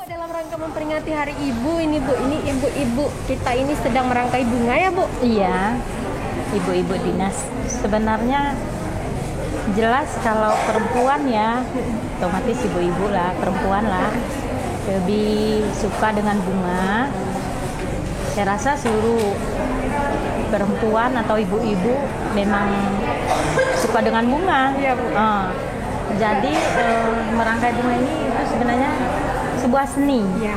Dalam rangka memperingati Hari Ibu ini Bu, ini ibu-ibu kita ini sedang merangkai bunga ya Bu? Iya, ibu-ibu dinas. Sebenarnya jelas kalau perempuan ya, otomatis ibu-ibu lah, perempuan lah, lebih suka dengan bunga. Saya rasa seluruh perempuan atau ibu-ibu memang suka dengan bunga. Iya Bu. Jadi merangkai bunga ini itu sebenarnya sebuah seni. Ya.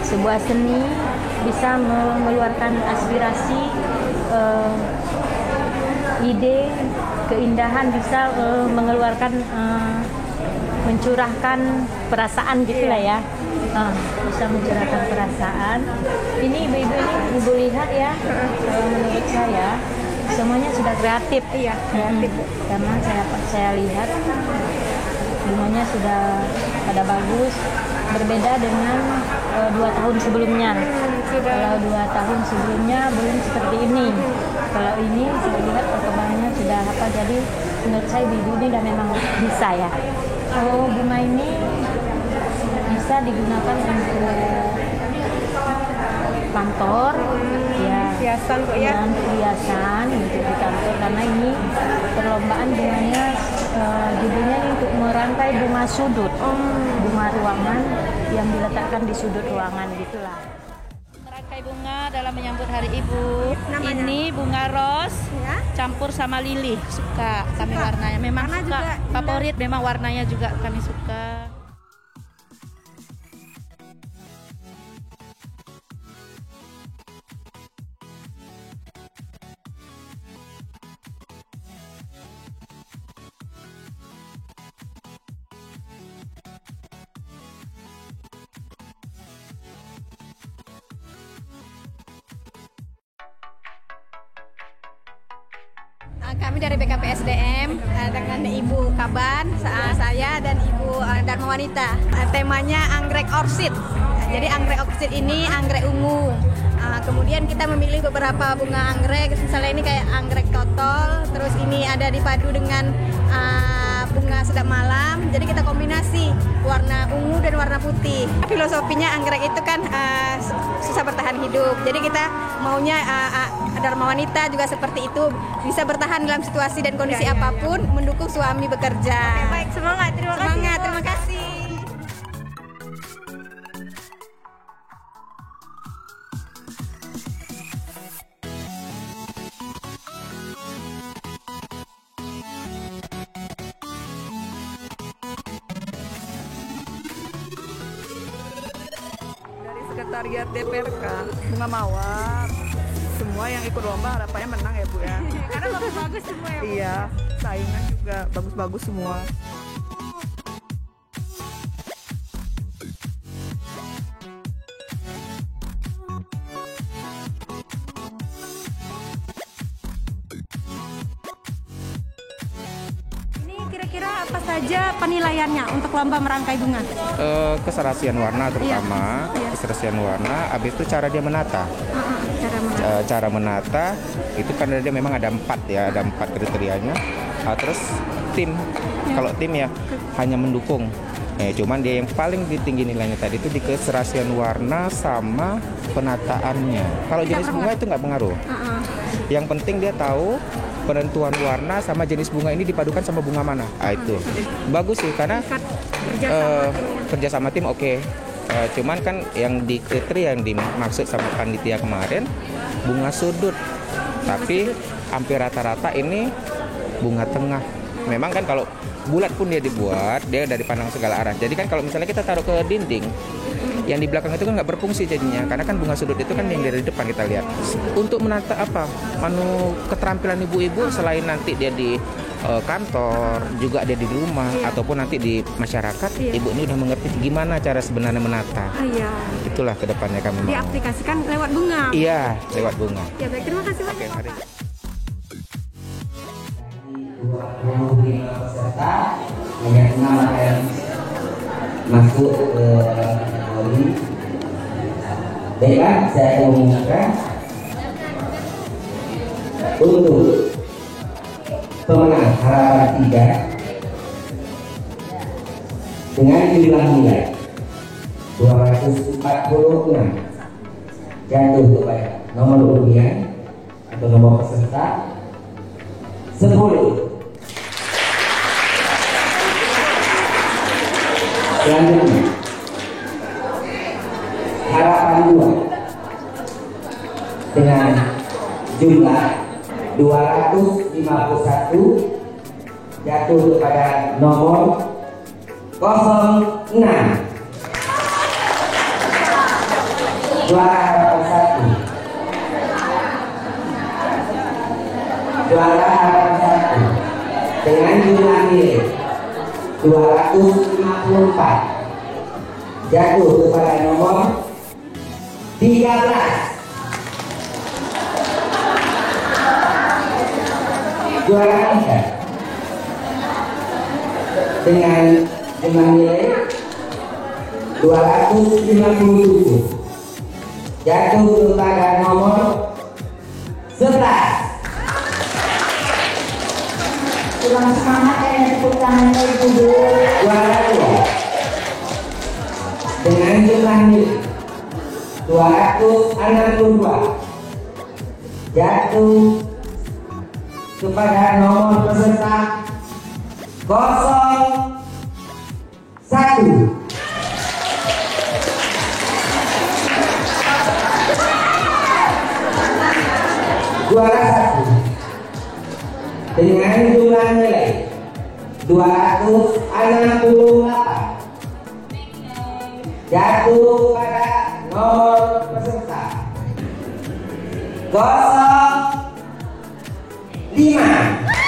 Sebuah seni bisa mengeluarkan aspirasi, ide, keindahan, bisa mengeluarkan, mencurahkan perasaan gitulah ya. Bisa mencurahkan perasaan. Ini ibu-ibu ini ibu lihat ya, menurut saya semuanya sudah kreatif. Iya, kreatif. Karena saya lihat bunganya sudah pada bagus, berbeda dengan 2 tahun sebelumnya. Kalau 2 tahun sebelumnya belum seperti ini. Kalau ini saya lihat perkembangannya sudah apa, jadi menurut saya ibu ini sudah memang bisa ya. Kalau bunga ini bisa digunakan untuk kantor, ya, Hiasan Bu ya. dan hiasan untuk di kantor, karena ini perlombaan bunganya judulnya untuk merangkai bunga sudut, bunga ruangan yang diletakkan di sudut ruangan gitulah. Merangkai bunga dalam menyambut Hari Ibu. Namanya? Ini bunga ros Ya. campur sama lilih, suka kami warnanya. Memang Warna suka, juga favorit memang warnanya juga kami suka. Kami dari BKPSDM dengan Ibu Kaban, saya dan Ibu Dharma Wanita. Temanya anggrek orsid. Jadi anggrek orsid ini anggrek ungu. Kemudian kita memilih beberapa bunga anggrek, misalnya ini kayak anggrek totol, terus ini ada dipadu dengan bunga sedap malam. Jadi kita kombinasi warna ungu dan warna putih. Filosofinya anggrek itu kan susah bertahan hidup. Jadi kita maunya Dharma Wanita juga seperti itu, bisa bertahan dalam situasi dan kondisi apapun, mendukung suami bekerja. Oke, baik, semangat. Terima kasih. Semangat, Bu. terima kasih. Dari Sekretariat DPRK, Bunga Mawar, semua yang ikut lomba harapannya menang ya Bu ya. Karena bagus-bagus semua ya Bu. Iya, saingan juga bagus-bagus semua. Ini kira-kira apa saja penilaiannya untuk lomba merangkai bunga? Keserasian warna terutama, keserasian warna, habis itu cara dia menata. Cara menata itu kan dia memang ada 4 ya, ada 4 kriterianya. Terus tim, kalau tim ya hanya mendukung. Cuman dia yang paling tinggi nilainya tadi itu di keserasian warna sama penataannya. Kalau jenis bunga itu nggak pengaruh. Yang penting dia tahu penentuan warna sama jenis bunga ini dipadukan sama bunga mana. Itu bagus sih karena kerja sama tim oke. Cuman kan yang di kriteria yang dimaksud sama panitia kemarin bunga sudut. Tapi hampir rata-rata ini bunga tengah. Memang kan kalau bulat pun dia dibuat, dia dari pandang segala arah. Jadi kan kalau misalnya kita taruh ke dinding, yang di belakang itu kan nggak berfungsi jadinya, karena kan bunga sudut itu kan yang dari depan kita lihat. Untuk menata apa? Keterampilan ibu-ibu selain nanti dia di kantor, juga ada di rumah ataupun nanti di masyarakat, ibu ini udah mengerti gimana cara sebenarnya menata. Itulah kedepannya kami mau. Diaplikasikan lewat bunga. Iya, lewat bunga. Ya baik, terima kasih banyak. Oke, mari. 25 peserta yang 6 akan masuk ke kategori. Baiklah, saya umumkan untuk pemenang harapan 3 dengan jumlah nilai 246 jatuh kepada nomor undian atau nomor peserta 10. Selanjutnya harapan 2 dengan jumlah 251 jatuh kepada nomor 06. Juara harapan 1. Juara harapan 1 dengan jumlah nilai 254 jatuh kepada nomor 13. Juara 3 dengan jumlah nilai 257 jatuh kepada nomor 11. Kurang semangat ya, tepuk tangannya ibu. Juara 2 dengan jumlah nilai 262 jatuh kepada nomor peserta 01. Juara 1 dengan jumlah nilai 268 jatuh pada nomor peserta 05.